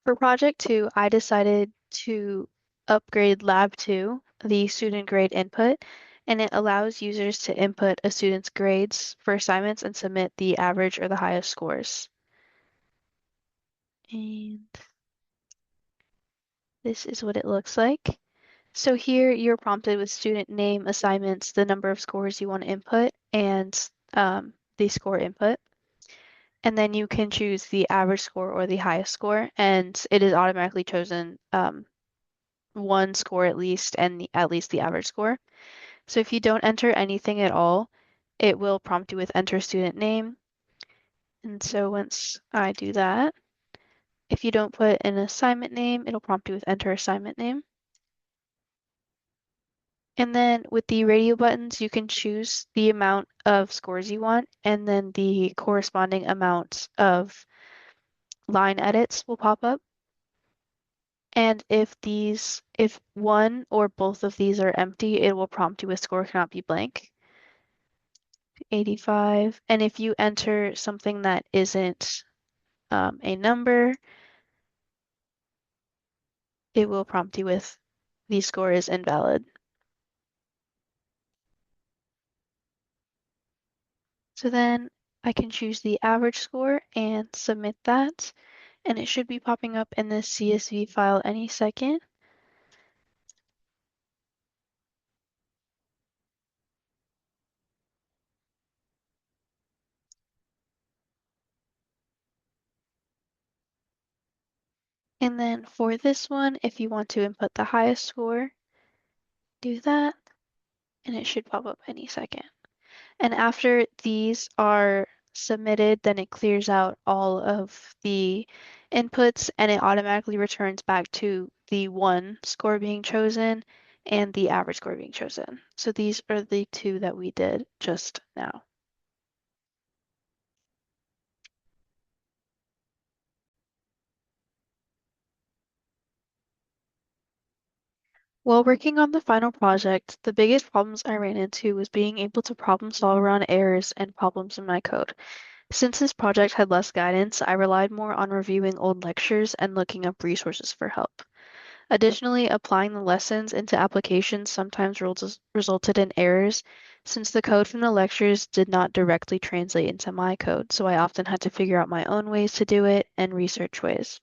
For project 2, I decided to upgrade Lab 2, the student grade input, and it allows users to input a student's grades for assignments and submit the average or the highest scores. And this is what it looks like. So here you're prompted with student name, assignments, the number of scores you want to input, and the score input. And then you can choose the average score or the highest score, and it is automatically chosen one score at least, and at least the average score. So if you don't enter anything at all, it will prompt you with enter student name. And so once I do that, if you don't put an assignment name, it'll prompt you with enter assignment name. And then with the radio buttons, you can choose the amount of scores you want, and then the corresponding amount of line edits will pop up. And if one or both of these are empty, it will prompt you with score cannot be blank. 85. And if you enter something that isn't a number, it will prompt you with the score is invalid. So then I can choose the average score and submit that, and it should be popping up in this CSV file any second. And then for this one, if you want to input the highest score, do that, and it should pop up any second. And after these are submitted, then it clears out all of the inputs and it automatically returns back to the one score being chosen and the average score being chosen. So these are the two that we did just now. While working on the final project, the biggest problems I ran into was being able to problem solve around errors and problems in my code. Since this project had less guidance, I relied more on reviewing old lectures and looking up resources for help. Additionally, applying the lessons into applications sometimes resulted in errors, since the code from the lectures did not directly translate into my code, so I often had to figure out my own ways to do it and research ways.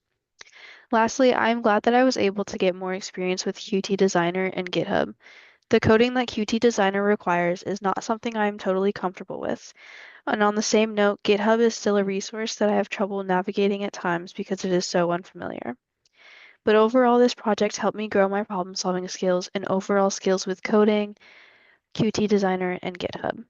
Lastly, I am glad that I was able to get more experience with Qt Designer and GitHub. The coding that Qt Designer requires is not something I am totally comfortable with. And on the same note, GitHub is still a resource that I have trouble navigating at times because it is so unfamiliar. But overall, this project helped me grow my problem-solving skills and overall skills with coding, Qt Designer, and GitHub.